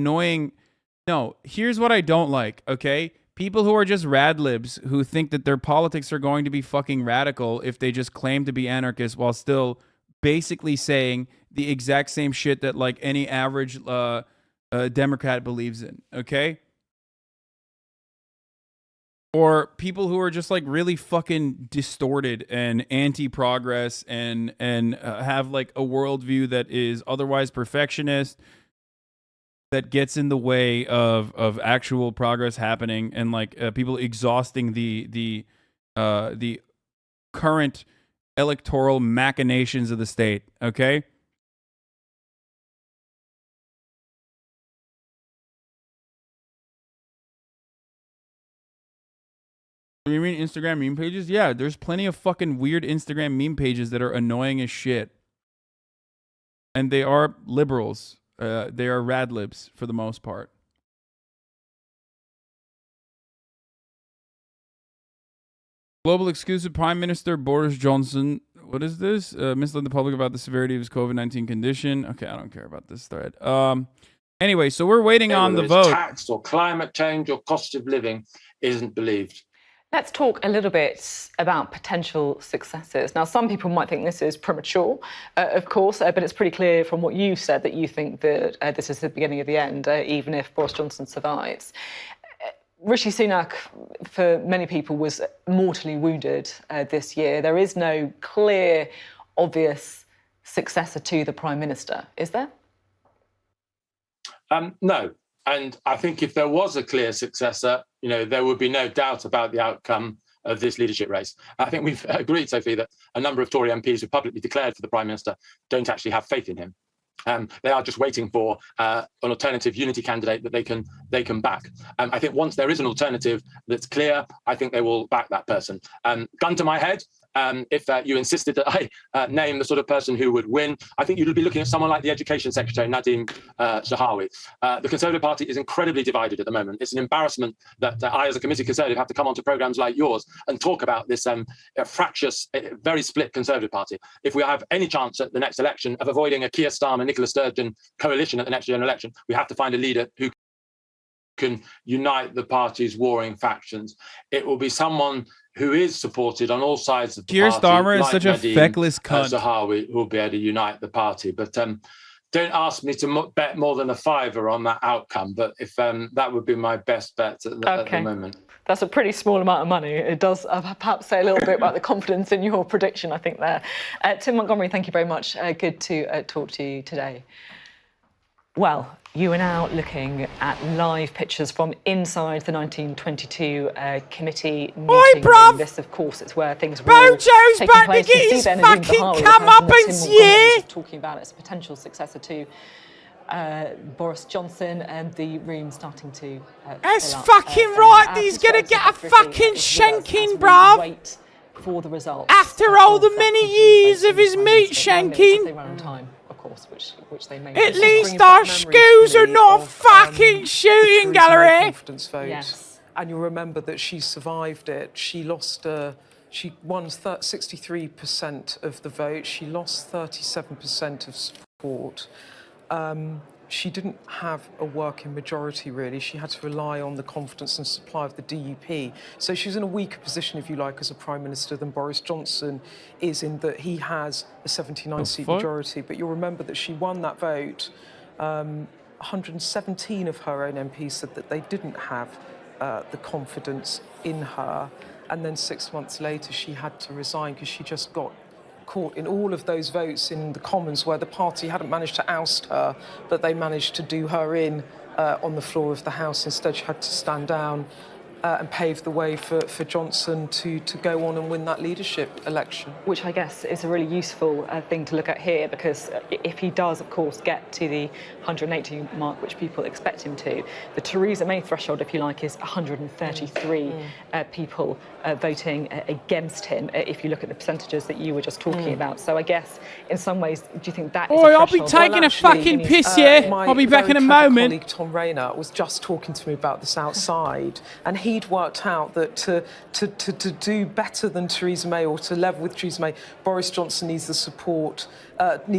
annoying. No, here's what I don't like, okay? People who are just rad libs who think that their politics are going to be fucking radical if they just claim to be anarchists while still basically saying the exact same shit that like any average Democrat believes in, okay? Or people who are just like really fucking distorted and anti-progress and have like a worldview that is otherwise perfectionist, that gets in the way of actual progress happening, and like people exhausting the current electoral machinations of the state. Okay. You mean Instagram meme pages? Yeah, there's plenty of fucking weird Instagram meme pages that are annoying as shit. And they are liberals. They are rad libs for the most part. Global exclusive Prime Minister Boris Johnson. What is this? Misled the public about the severity of his COVID-19 condition. Okay, I don't care about this thread. Anyway, so we're waiting on the vote. Tax or climate change or cost of living isn't believed. Let's talk a little bit about potential successors. Now, some people might think this is premature, of course, but it's pretty clear from what you said that you think that this is the beginning of the end, even if Boris Johnson survives. Rishi Sunak, for many people, was mortally wounded this year. There is no clear, obvious successor to the Prime Minister, is there? No. And I think if there was a clear successor, there would be no doubt about the outcome of this leadership race. I think we've agreed, Sophie, that a number of Tory MPs who publicly declared for the Prime Minister don't actually have faith in him. They are just waiting for an alternative unity candidate that they can back. I think once there is an alternative that's clear, I think they will back that person. Gun to my head, if you insisted that I name the sort of person who would win, I think you'd be looking at someone like the Education Secretary, Nadhim Zahawi. The Conservative Party is incredibly divided at the moment. It's an embarrassment that I, as a committee Conservative, have to come onto programmes like yours and talk about this fractious, very split Conservative Party. If we have any chance at the next election of avoiding a Keir Starmer, Nicola Sturgeon coalition at the next general election, we have to find a leader who can unite the party's warring factions. It will be someone who is supported on all sides of the Keir party. Starmer is like such a Nadhim feckless cunt. Zahawi, who will be able to unite the party. But don't ask me to bet more than a fiver on that outcome. But if that would be my best bet at the moment. That's a pretty small amount of money. It does perhaps say a little bit about the confidence in your prediction, I think, there. Tim Montgomery, thank you very much. Good to talk to you today. Well, you are now looking at live pictures from inside the 1922 committee meeting. Oi, bruv! This, of course, is where things were Bojo's taking back place. to get his fucking Tim comeuppance, Montgomery yeah? talking about it as a potential successor to Boris Johnson, and the room starting to That's fill up. fucking right, he's gonna get a fucking shanking, bruv. Wait for the results. After all the many years of his meat shanking. They run on time, of course, which they may. At least our schools are not a fucking shooting gallery. Confidence vote. Yes. And you'll remember that she survived it. She lost. She won 63% of the vote. She lost 37% of support. She didn't have a working majority, really. She had to rely on the confidence and supply of the DUP. So she's in a weaker position, if you like, as a Prime Minister than Boris Johnson is, in that he has a 79-seat majority. But you'll remember that she won that vote. 117 of her own MPs said that they didn't have the confidence in her. And then 6 months later, she had to resign because she just got caught in all of those votes in the Commons where the party hadn't managed to oust her, but they managed to do her in on the floor of the House. Instead, she had to stand down and pave the way for Johnson to go on and win that leadership election. Which I guess is a really useful thing to look at here, because if he does, of course, get to the 180 mark, which people expect him to, the Theresa May threshold, if you like, is 133 people voting against him, if you look at the percentages that you were just talking about. So I guess, in some ways, do you think that is a I'll be threshold? taking a fucking piss, yeah? I'll be back in a moment. My colleague Tom Rayner was just talking to me about this outside, and he he'd worked out that to do better than Theresa May or to level with Theresa May, Boris Johnson needs the support he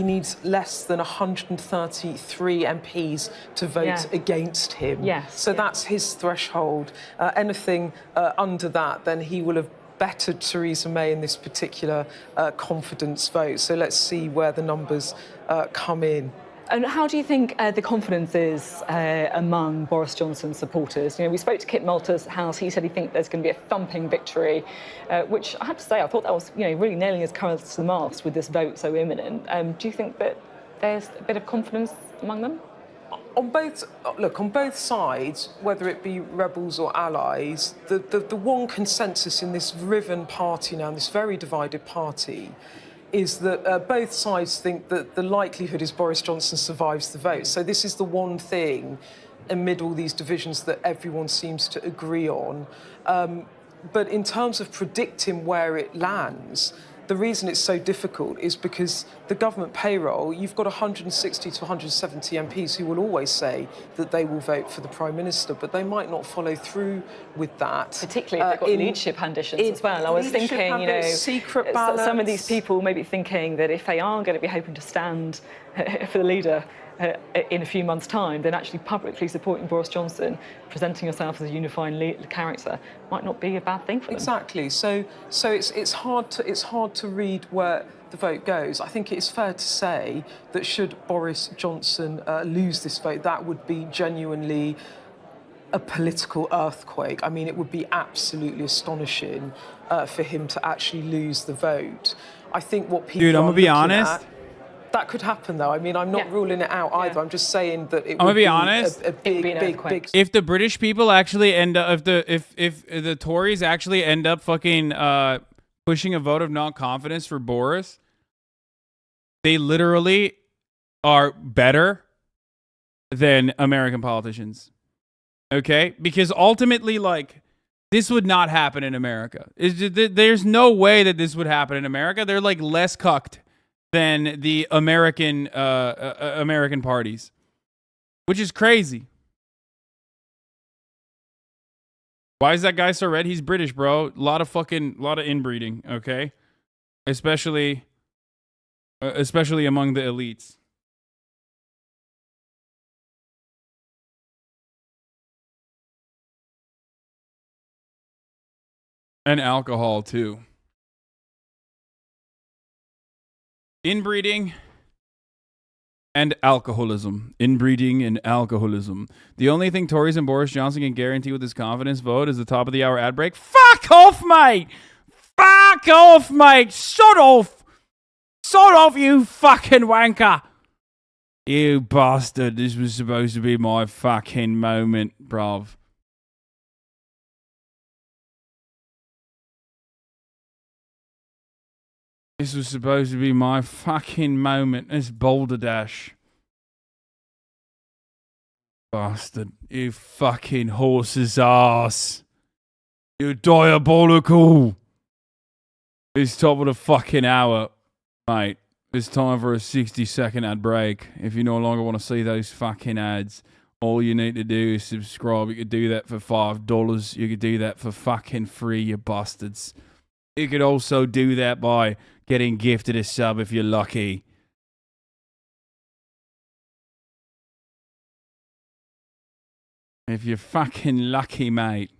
needs less than 133 MPs to vote against him. Yes. So that's his threshold. Anything under that, then he will have bettered Theresa May in this particular confidence vote. So let's see where the numbers come in. And how do you think the confidence is among Boris Johnson's supporters? We spoke to Kit Malta's house. He said he thinks there's going to be a thumping victory, which I have to say, I thought that was really nailing his colours to the mast with this vote so imminent. Do you think that there's a bit of confidence among them? On both sides, whether it be rebels or allies, the one consensus in this riven party now, this very divided party, is that both sides think that the likelihood is Boris Johnson survives the vote. So this is the one thing amid all these divisions that everyone seems to agree on. But in terms of predicting where it lands, the reason it's so difficult is because the government payroll, you've got 160 to 170 MPs who will always say that they will vote for the Prime Minister, but they might not follow through with that. Particularly if they've got leadership ambitions as well. I was thinking, secret ballots. Some of these people may be thinking that if they are going to be hoping to stand for the leader in a few months' time, then actually publicly supporting Boris Johnson, presenting yourself as a unifying character, might not be a bad thing for them. Exactly. So it's hard to read where the vote goes. I think it's fair to say that should Boris Johnson lose this vote, that would be genuinely a political earthquake. I mean, it would be absolutely astonishing for him to actually lose the vote. I think what people I'm gonna be honest. That could happen, though. I mean, I'm not ruling it out either. I'm just saying that it I'm would gonna be honest. A big. If the British people actually end up, if the Tories actually end up fucking pushing a vote of non-confidence for Boris, they literally are better than American politicians. Okay, because ultimately, this would not happen in America. There's no way that this would happen in America. They're less cucked than the American parties, which is crazy. Why is that guy so red? He's British, bro. A lot of inbreeding, okay? Especially among the elites. And alcohol too. Inbreeding and alcoholism. Inbreeding and alcoholism. The only thing Tories and Boris Johnson can guarantee with his confidence vote is the top of the hour ad break. Fuck off, mate! Fuck off, mate! Shut off! Shut off, you fucking wanker! You bastard. This was supposed to be my fucking moment, bruv. This was supposed to be my fucking moment. This Boulder Dash. Bastard. You fucking horse's ass. You diabolical. It's top of the fucking hour, mate. It's time for a 60-second ad break. If you no longer want to see those fucking ads, all you need to do is subscribe. You could do that for $5. You could do that for fucking free, you bastards. You could also do that by getting gifted a sub if you're lucky. If you're fucking lucky, mate.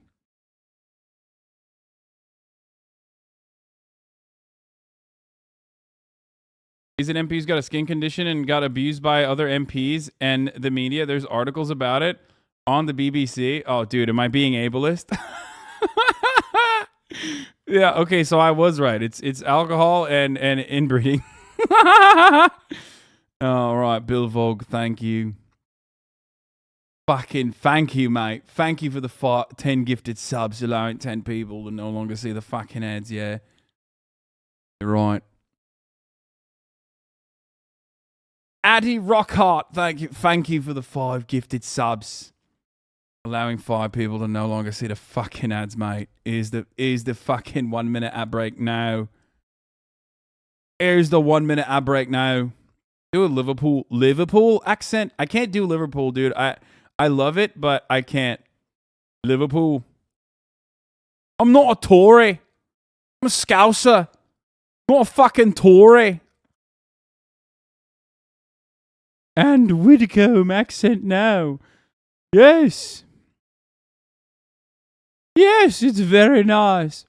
Is an MP who's got a skin condition and got abused by other MPs and the media? There's articles about it on the BBC. Oh, dude, am I being ableist? Yeah, okay, so I was right. It's alcohol and inbreeding. All right, Bill Vogue, thank you. Fucking thank you, mate. Thank you for the 10 gifted subs, allowing 10 people to no longer see the fucking ads, yeah. You're right. Addy Rockhart, thank you for the 5 gifted subs. Allowing 5 people to no longer see the fucking ads, mate. Is the fucking 1 minute ad break now. Here's the 1 minute ad break now. Do a Liverpool accent. I can't do Liverpool, dude. I love it, but I can't. Liverpool. I'm not a Tory. I'm a Scouser. Not a fucking Tory. And Widdicombe accent now. Yes. Yes, it's very nice.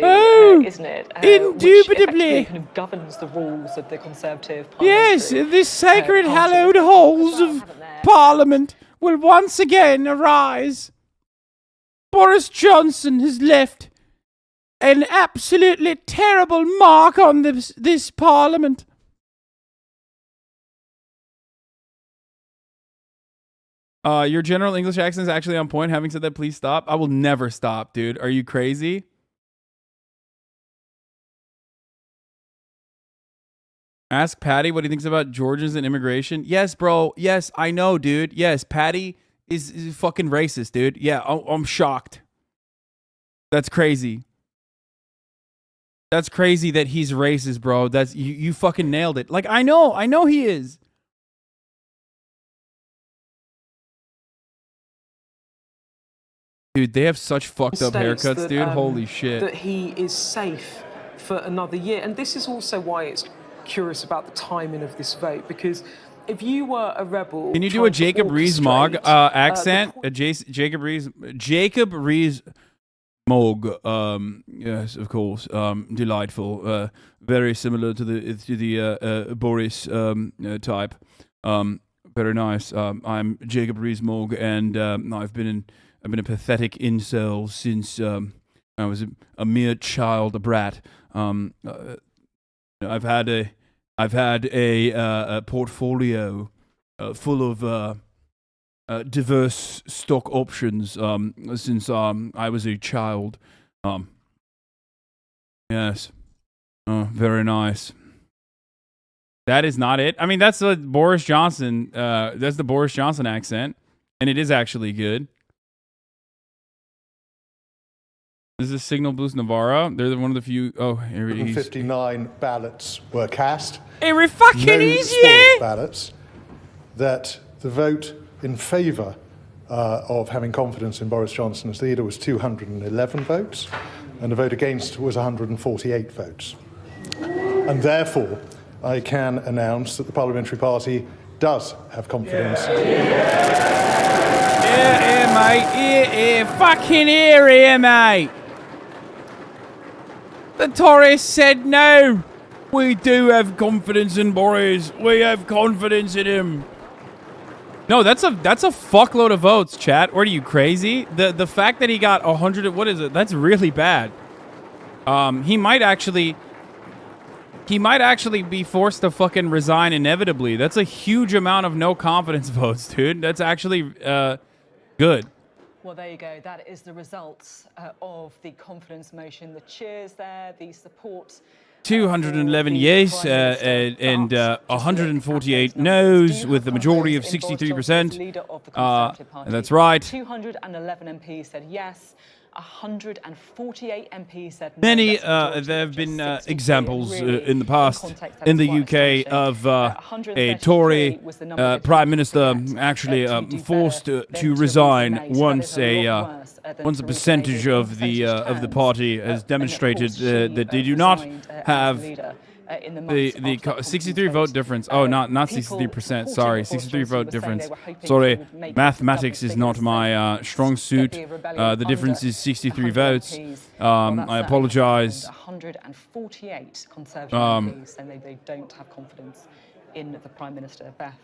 Oh, isn't it? Indubitably. Which kind of governs the rules of the Conservative Yes, this sacred party. hallowed halls of Parliament will once again arise. Boris Johnson has left an absolutely terrible mark on this Parliament. Your general English accent is actually on point. Having said that, please stop. I will never stop, dude. Are you crazy? Ask Patty what he thinks about Georgians and immigration. Yes, bro. Yes, I know, dude. Yes, Patty is fucking racist, dude. Yeah, I'm shocked. That's crazy. That's crazy that he's racist, bro. That's you fucking nailed it. Like, I know he is. Dude, they have such fucked up haircuts, that, dude. Holy shit. That he is safe for another year. And this is also why it's curious about the timing of this vote, because if you were a rebel... Can you do a Jacob Rees-Mogg accent? Jacob Rees-Mogg. Yes, of course. Delightful. Very similar to the Boris type. Very nice. I'm Jacob Rees-Mogg, and I've been a pathetic incel since I was a mere child, a brat. I've had a portfolio full of diverse stock options since I was a child. Yes. Very nice. That is not it. I mean, that's the Boris Johnson. That's the Boris Johnson accent, and it is actually good. This is Signal Boost Navarro. They're one of the few. Oh, here it is. 59 ballots were cast. Every fucking no easy ballots. That the vote in favour of having confidence in Boris Johnson as leader was 211 votes, and the vote against was 148 votes. And therefore, I can announce that the Parliamentary Party does have confidence. Yeah, mate. Fucking here, mate. The Tories said no. We do have confidence in Boris. We have confidence in him. No, that's a fuckload of votes, chat. Or are you crazy? The fact that he got 100, what is it? That's really bad. He might actually be forced to fucking resign inevitably. That's a huge amount of no confidence votes, dude. That's actually good. Well, there you go. That is the results of the confidence motion. The cheers there, the support. 211 yes and 148 no's with a majority of 63%. That's right. 211 MPs said yes. 148 MPs said no. Many there have been examples in the past in the UK of a Tory Prime Minister actually forced to resign once a percentage of the party has demonstrated that they do not have the 63 vote difference. Oh, not 63%. Sorry, 63 vote difference. Sorry, mathematics is not my strong suit. The difference is 63 votes. I apologize. 148 Conservative MPs saying they don't have confidence in the Prime Minister. Beth.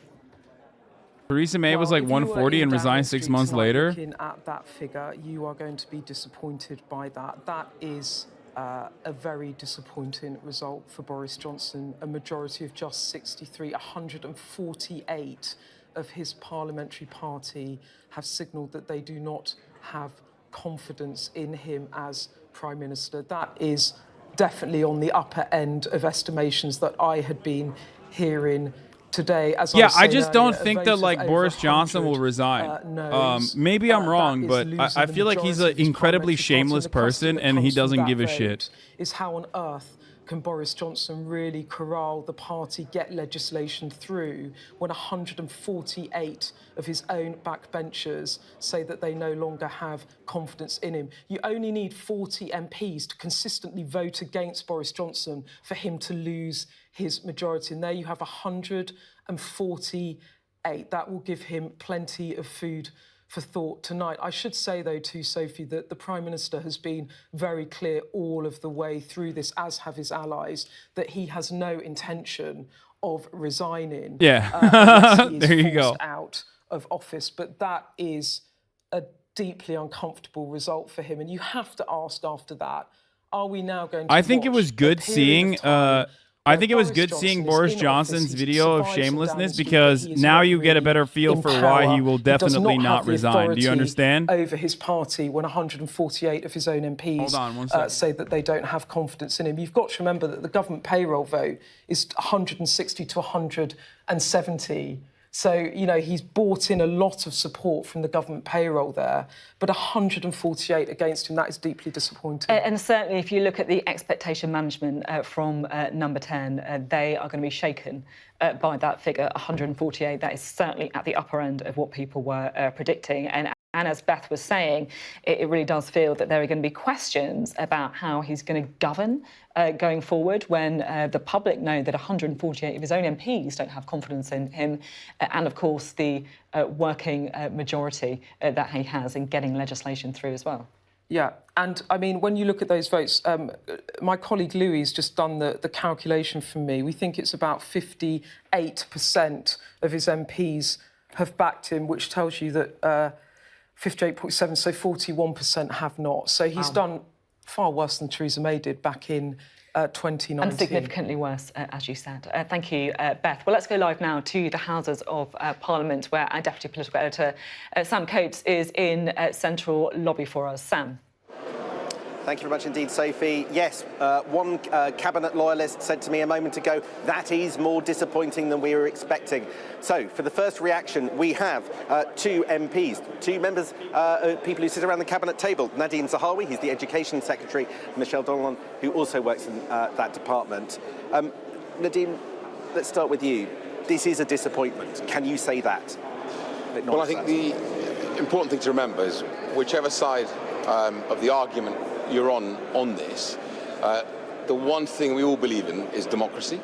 Theresa May was like 140 and resigned 6 months later. Looking at that figure, you are going to be disappointed by that. That is a very disappointing result for Boris Johnson. A majority of just 63, 148 of his parliamentary party have signalled that they do not have confidence in him as Prime Minister. That is definitely on the upper end of estimations that I had been hearing today. As I just don't think that like Boris Johnson will resign. Maybe I'm wrong, but I feel like he's an incredibly shameless person and he doesn't give a shit. Is how on earth can Boris Johnson really corral the party, get legislation through when 148 of his own backbenchers say that they no longer have confidence in him? You only need 40 MPs to consistently vote against Boris Johnson for him to lose his majority. And there you have 148. That will give him plenty of food for thought tonight. I should say, though, to Sophie, that the Prime Minister has been very clear all of the way through this, as have his allies, that he has no intention of resigning. Yeah, unless he is there you go. forced out of office. But that is a deeply uncomfortable result for him. And you have to ask after that, are we now going to I think it watch was good a period seeing. of time I where think it was Boris good Johnson seeing is Boris in Johnson's office, he video of survives him down shamelessness, the street, because but he is now not you get a really better feel in for why power. he will He does definitely not not have the resign. Do you authority understand? over his party when 148 of his own MPs Hold on, 1 second. say that they don't have confidence in him. You've got to remember that the government payroll vote is 160 to 170. So, you know, he's brought in a lot of support from the government payroll there, but 148 against him, that is deeply disappointing. And certainly if you look at the expectation management from number 10, they are going to be shaken by that figure, 148. That is certainly at the upper end of what people were predicting. And as Beth was saying, it really does feel that there are going to be questions about how he's going to govern going forward when the public know that 148 of his own MPs don't have confidence in him, and of course the working majority that he has in getting legislation through as well. Yeah, and I mean, when you look at those votes, my colleague Louis has just done the calculation for me. We think it's about 58% of his MPs have backed him, which tells you that 58.7, so 41% have not. So he's done far worse than Theresa May did back in 2019. And significantly worse, as you said. Thank you, Beth. Well, let's go live now to the Houses of Parliament, where our Deputy Political Editor, Sam Coates, is in central lobby for us. Sam. Thank you very much indeed, Sophie. Yes, one Cabinet loyalist said to me a moment ago, that is more disappointing than we were expecting. So, for the first reaction, we have two MPs, two members, people who sit around the Cabinet table. Nadine Zahawi, he's the Education Secretary, Michelle Donlan, who also works in that department. Nadine, let's start with you. This is a disappointment. Can you say that? Well, I think the important thing to remember is whichever side of the argument you're on this, the one thing we all believe in is democracy.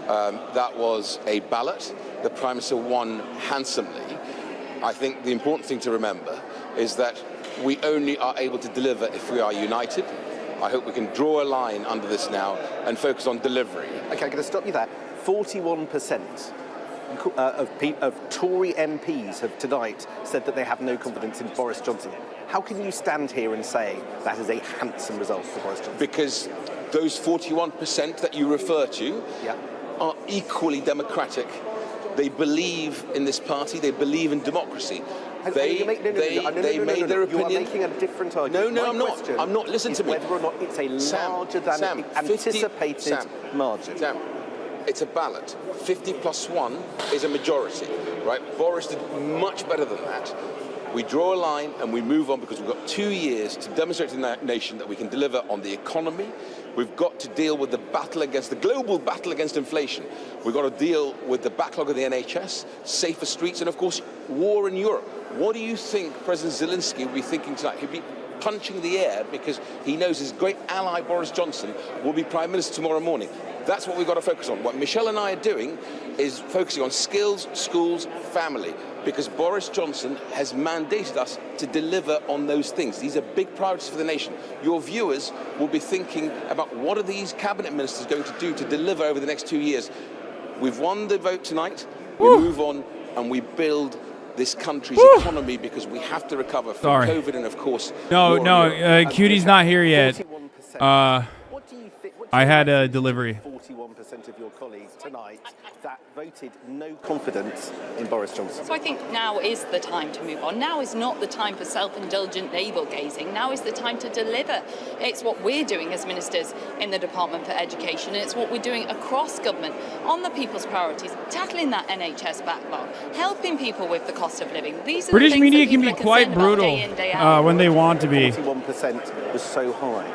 That was a ballot. The Prime Minister won handsomely. I think the important thing to remember is that we only are able to deliver if we are united. I hope we can draw a line under this now and focus on delivery. OK, I'm going to stop you there. 41% of Tory MPs have tonight said that they have no confidence in Boris Johnson. How can you stand here and say that is a handsome result for Boris Johnson? Because those 41% that you refer to are equally democratic. They believe in this party. They believe in democracy. They made their opinion. You are making a different argument. No, I'm not. I'm not. Listen to me. Whether or not it's a larger than anticipated margin. Sam, it's a ballot. 50 plus 1 is a majority, right? Boris did much better than that. We draw a line and we move on because we've got 2 years to demonstrate to the nation that we can deliver on the economy. We've got to deal with the global battle against inflation. We've got to deal with the backlog of the NHS, safer streets, and of course, war in Europe. What do you think President Zelensky will be thinking tonight? He'll be punching the air because he knows his great ally Boris Johnson will be Prime Minister tomorrow morning. That's what we've got to focus on. What Michelle and I are doing is focusing on skills, schools, family, because Boris Johnson has mandated us to deliver on those things. These are big priorities for the nation. Your viewers will be thinking about what are these cabinet ministers going to do to deliver over the next 2 years. We've won the vote tonight. We move on and we build this country's economy because we have to recover from COVID and, of course... Cutie's not here yet. I had a delivery. 41% of your colleagues tonight that voted no confidence in Boris Johnson. So I think now is the time to move on. Now is not the time for self-indulgent navel-gazing. Now is the time to deliver. It's what we're doing as ministers in the Department for Education, and it's what we're doing across government on the people's priorities, tackling that NHS backlog, helping people with the cost of living. These are British the things media that can people be are quite concerned about brutal day in, day out. when they want to be. 41% was so high.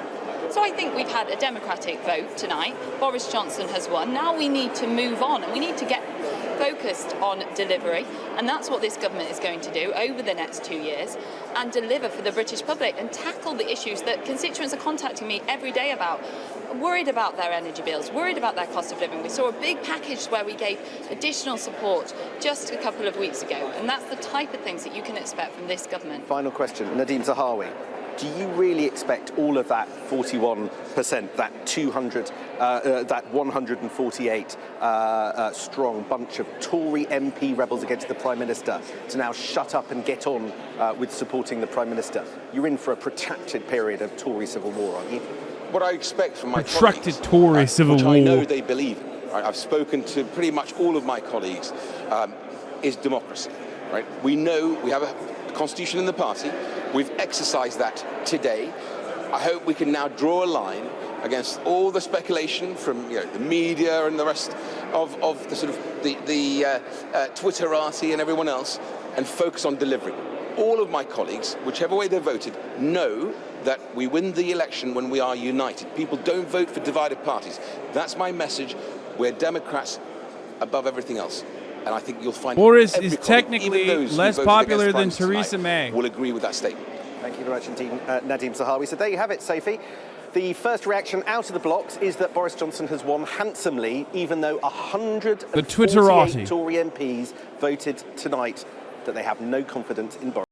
So I think we've had a democratic vote tonight. Boris Johnson has won. Now we need to move on, and we need to get focused on delivery, and that's what this government is going to do over the next 2 years, and deliver for the British public and tackle the issues that constituents are contacting me every day about. Worried about their energy bills, worried about their cost of living. We saw a big package where we gave additional support just a couple of weeks ago, and that's the type of things that you can expect from this government. Final question, Nadhim Zahawi. Do you really expect all of that 41%, that 200, that 148 strong bunch of Tory MP rebels against the Prime Minister to now shut up and get on with supporting the Prime Minister? You're in for a protracted period of Tory civil war, aren't you? What I expect from my Protracted colleagues, Tory civil which war. I know they believe in. Right? I've spoken to pretty much all of my colleagues, is democracy. Right? We know we have a constitution in the party. We've exercised that today. I hope we can now draw a line against all the speculation from the media and the rest of the sort of the Twitterati and everyone else, and focus on delivery. All of my colleagues, whichever way they voted, know that we win the election when we are united. People don't vote for divided parties. That's my message. We're Democrats above everything else. And I think you'll find Boris every is colleague, technically even those who less voted popular against than Prime Minister Theresa tonight, May. will agree with that statement. Thank you very much indeed, Nadhim Zahawi. So there you have it, Sophie. The first reaction out of the blocks is that Boris Johnson has won handsomely, even though 148 Twitterati. Tory MPs voted tonight that they have no confidence in Boris.